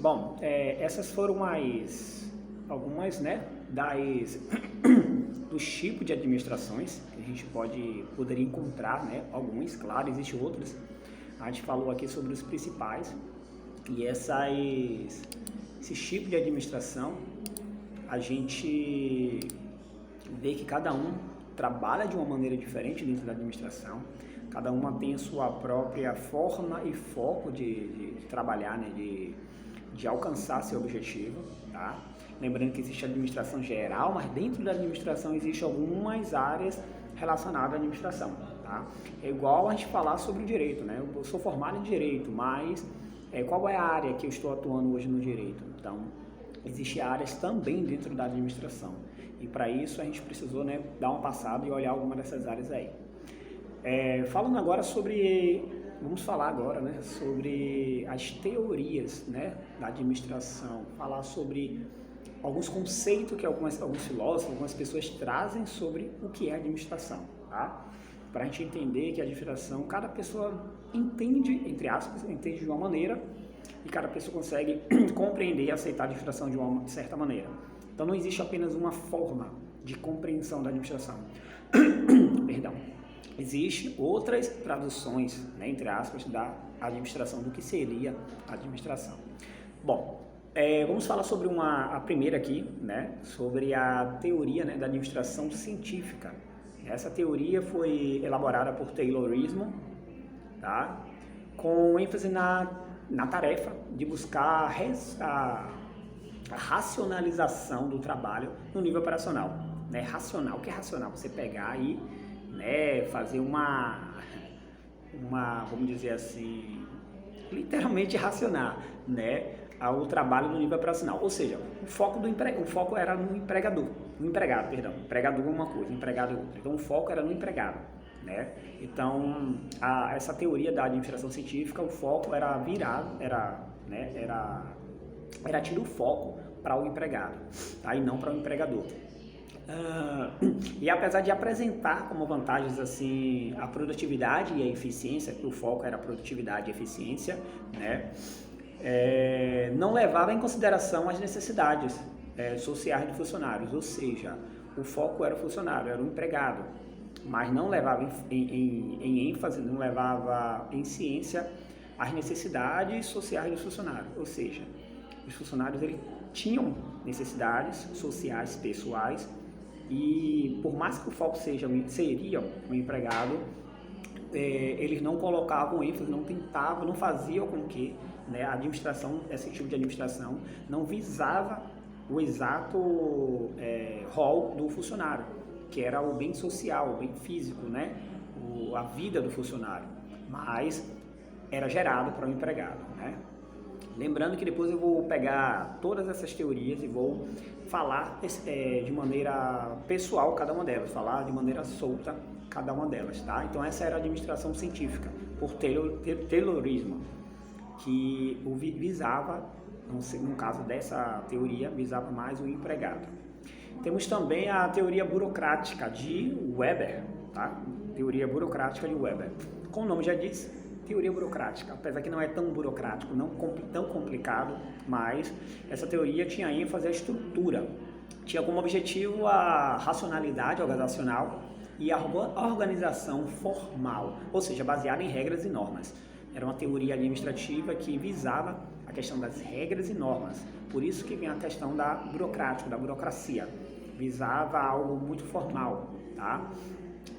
Bom, essas foram algumas, né, dos tipos de administrações que a gente poderia encontrar, né, alguns, claro, existem outros. A gente falou aqui sobre os principais e esses tipos de administração, a gente vê que cada um trabalha de uma maneira diferente dentro da administração, cada uma tem a sua própria forma e foco de trabalhar, né, de alcançar seu objetivo, tá? Lembrando que existe a administração geral, mas dentro da administração existem algumas áreas relacionadas à administração, tá? É igual a gente falar sobre o direito, né? Eu sou formado em direito, mas qual é a área que eu estou atuando hoje no direito? Então, existem áreas também dentro da administração. E para isso a gente precisou, né, dar uma passada e olhar alguma dessas áreas aí. Vamos falar agora, né, sobre as teorias, né, da administração, falar sobre alguns conceitos que alguns filósofos, algumas pessoas trazem sobre o que é administração, tá? Para a gente entender que a administração, cada pessoa entende, entre aspas, entende de uma maneira e cada pessoa consegue compreender e aceitar a administração de uma certa maneira. Então não existe apenas uma forma de compreensão da administração. Perdão. Existem outras traduções, né, entre aspas, da administração, do que seria a administração. Bom, vamos falar sobre a primeira aqui, né, sobre a teoria, né, da administração científica. Essa teoria foi elaborada por Taylorismo, tá, com ênfase na tarefa de buscar a racionalização do trabalho no nível operacional. Né? Racional, o que é racional? Você pegar e, né, fazer vamos dizer assim, literalmente racionar, né, o trabalho no nível operacional. Ou seja, o foco era no empregado, perdão. Empregador é uma coisa, empregado é outra. Então o foco era no empregado. Né? Então, essa teoria da administração científica, o foco era tirar o foco para o empregado, tá? E não para o empregador. E apesar de apresentar como vantagens assim a produtividade e a eficiência, que o foco era a produtividade e eficiência, né? Não levava em consideração as necessidades sociais dos funcionários, ou seja, o foco era o funcionário, era o empregado, mas não levava em ênfase, não levava em ciência as necessidades sociais dos funcionários, ou seja, os funcionários eles tinham necessidades sociais, pessoais, e por mais que o foco seria o empregado, eles não colocavam ênfase, não faziam com que, né, a administração, esse tipo de administração, não visava o exato rol do funcionário, que era o bem social, o bem físico, né, a vida do funcionário, mas era gerado para o empregado, né? Lembrando que depois eu vou pegar todas essas teorias e vou falar de maneira pessoal cada uma delas, falar de maneira solta cada uma delas, tá? Então essa era a administração científica, por Taylorismo, que visava, no caso dessa teoria, visava mais o empregado. Temos também a teoria burocrática de Weber, tá? Teoria burocrática de Weber. Como o nome já diz, teoria burocrática, apesar que não é tão burocrático, não tão complicado, mas essa teoria tinha ênfase à estrutura, tinha como objetivo a racionalidade organizacional e a organização formal, ou seja, baseada em regras e normas. Era uma teoria administrativa que visava a questão das regras e normas, por isso que vem a questão da burocracia, visava algo muito formal, tá?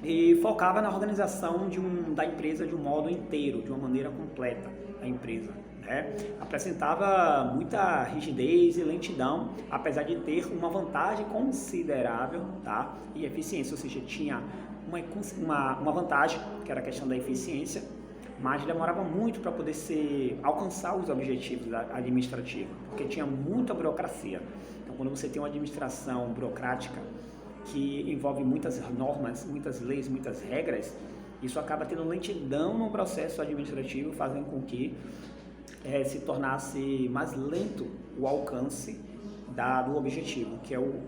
E focava na organização da empresa de um modo inteiro, de uma maneira completa, a empresa, né? Apresentava muita rigidez e lentidão, apesar de ter uma vantagem considerável, tá? E eficiência, ou seja, tinha uma vantagem, que era a questão da eficiência, mas demorava muito para poder alcançar os objetivos administrativos, porque tinha muita burocracia. Então, quando você tem uma administração burocrática, que envolve muitas normas, muitas leis, muitas regras, isso acaba tendo lentidão no processo administrativo, fazendo com que se tornasse mais lento o alcance do objetivo, que é o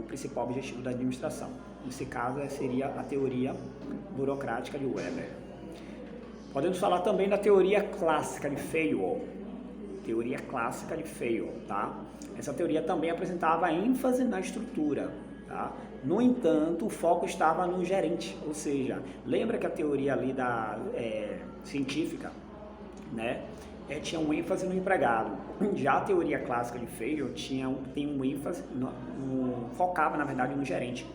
principal objetivo da administração. Nesse caso, seria a teoria burocrática de Weber. Podemos falar também da teoria clássica de Feyerabend. teoria clássica de Fayol, tá? Essa teoria também apresentava ênfase na estrutura, tá? No entanto, o foco estava no gerente, ou seja, lembra que a teoria ali científica, né, tinha um ênfase no empregado. Já a teoria clássica de Fayol tem um ênfase, focava na verdade no gerente.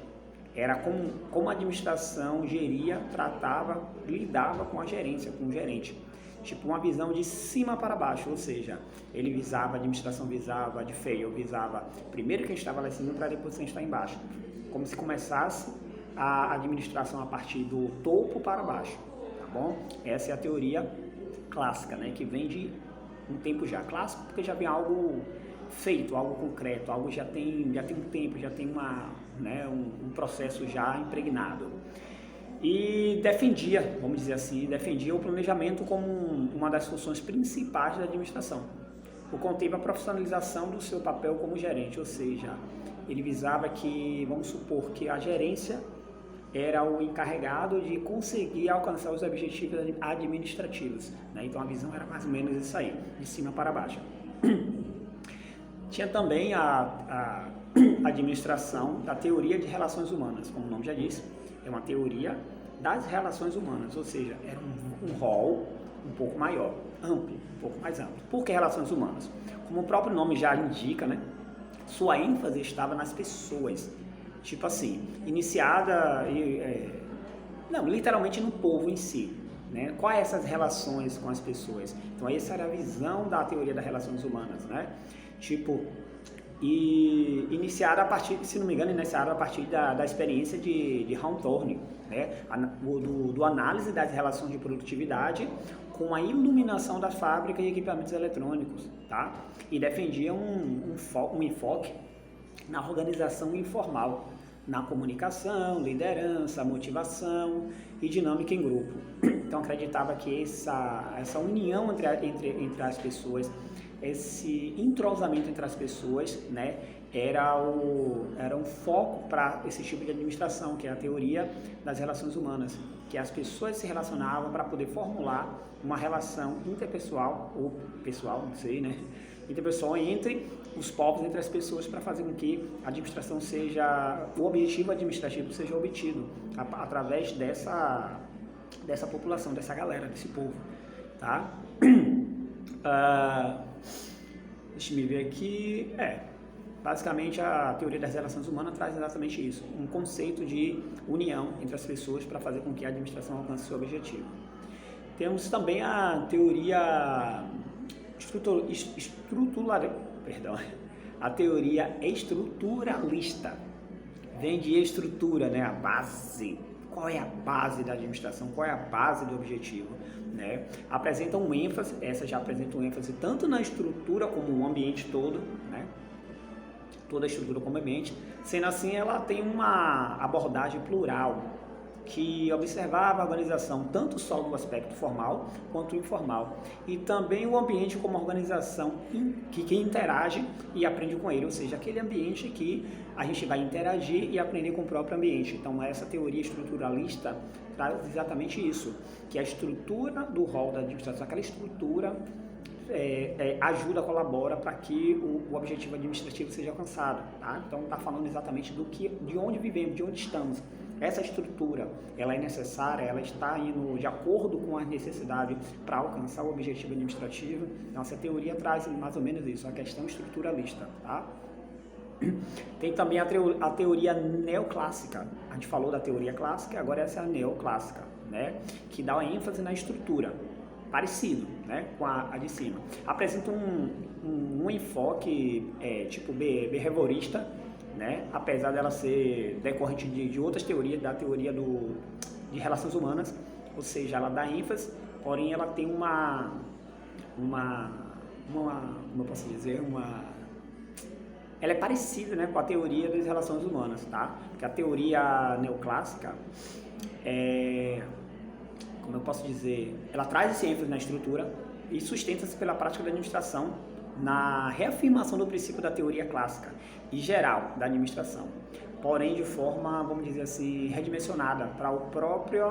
Era como a administração geria, tratava, lidava com a gerência, com o gerente. Tipo uma visão de cima para baixo, ou seja, a administração visava, de Fayol visava primeiro quem estava lá em cima para depois quem está embaixo. Como se começasse a administração a partir do topo para baixo, tá bom? Essa é a teoria clássica, né, que vem de um tempo já. Clássico porque já vem algo feito, algo concreto, algo já tem um tempo, já tem um processo já impregnado. E defendia, vamos dizer assim, o planejamento como uma das funções principais da administração. O conteve a profissionalização do seu papel como gerente, ou seja, ele visava que, vamos supor, que a gerência era o encarregado de conseguir alcançar os objetivos administrativos, né? Então a visão era mais ou menos isso aí, de cima para baixo. Tinha também a administração da teoria de relações humanas, como o nome já disse, é uma teoria das relações humanas, ou seja, era um rol um pouco maior, amplo, um pouco mais amplo. Por que relações humanas? Como o próprio nome já indica, né, sua ênfase estava nas pessoas, tipo assim, literalmente no povo em si, né? Quais essas relações com as pessoas? Então essa era a visão da teoria das relações humanas, né? Tipo, e iniciada a partir, se não me engano, a partir da experiência de Hawthorne, né? Do análise das relações de produtividade com a iluminação da fábrica e equipamentos eletrônicos, tá? E defendia um enfoque na organização informal, na comunicação, liderança, motivação e dinâmica em grupo. Então acreditava que essa união entre as pessoas, esse entrosamento entre as pessoas, né, era um foco para esse tipo de administração, que é a teoria das relações humanas, que as pessoas se relacionavam para poder formular uma relação interpessoal, ou pessoal, não sei, né, interpessoal entre os povos, entre as pessoas, para fazer com que o objetivo administrativo seja obtido através dessa população, dessa galera, desse povo, tá? Deixa eu ver aqui. Basicamente a teoria das relações humanas traz exatamente isso, um conceito de união entre as pessoas para fazer com que a administração alcance seu objetivo. Temos também a teoria a teoria estruturalista. Vem de estrutura, né? A base. Qual é a base da administração? Qual é a base do objetivo? Né? Apresenta um ênfase, essa já apresenta um ênfase tanto na estrutura como o ambiente todo, né? Toda a estrutura como ambiente. Sendo assim, ela tem uma abordagem plural, que observava a organização tanto só do aspecto formal quanto informal, e também o ambiente como organização que interage e aprende com ele, ou seja, aquele ambiente que a gente vai interagir e aprender com o próprio ambiente. Então essa teoria estruturalista traz exatamente isso, que a estrutura do rol da administração, aquela estrutura ajuda, colabora para que o objetivo administrativo seja alcançado, tá? Então está falando exatamente de onde vivemos, de onde estamos. Essa estrutura, ela é necessária, ela está indo de acordo com as necessidades para alcançar o objetivo administrativo. Então, essa teoria traz mais ou menos isso, a questão estruturalista, tá? Tem também a teoria neoclássica. A gente falou da teoria clássica, agora essa é a neoclássica, né? Que dá ênfase na estrutura, parecido, né, com a de cima. Apresenta um enfoque tipo behaviorista, né, apesar dela ser decorrente de outras teorias, da teoria de relações humanas, ou seja, ela dá ênfase, porém ela tem como eu posso dizer, ela é parecida, né, com a teoria das relações humanas, tá? Porque a teoria neoclássica como eu posso dizer, ela traz esse ênfase na estrutura e sustenta-se pela prática da administração na reafirmação do princípio da teoria clássica e geral da administração, porém de forma, vamos dizer assim, redimensionada para a própria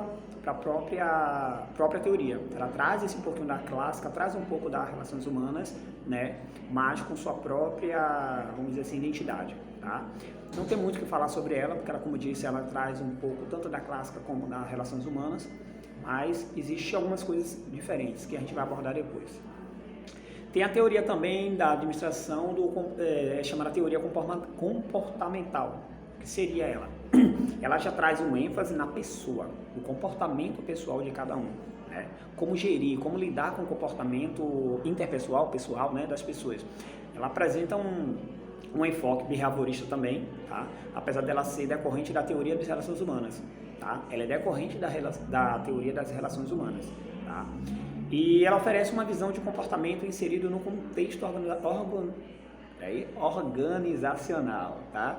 teoria. Ela traz esse pouquinho da clássica, traz um pouco das relações humanas, né, mas com sua própria, vamos dizer assim, identidade, tá? Não tem muito o que falar sobre ela, porque ela, como eu disse, ela traz um pouco tanto da clássica como das relações humanas, mas existem algumas coisas diferentes que a gente vai abordar depois. Tem a teoria também da administração, chamada teoria comportamental, que seria ela. Ela já traz um ênfase na pessoa, no comportamento pessoal de cada um, né? Como gerir, como lidar com o comportamento interpessoal, pessoal, né, das pessoas. Ela apresenta um enfoque behaviorista também, tá? Apesar dela ser decorrente da teoria das relações humanas, tá? Ela é decorrente da teoria das relações humanas, tá? E ela oferece uma visão de comportamento inserido no contexto organizacional, tá?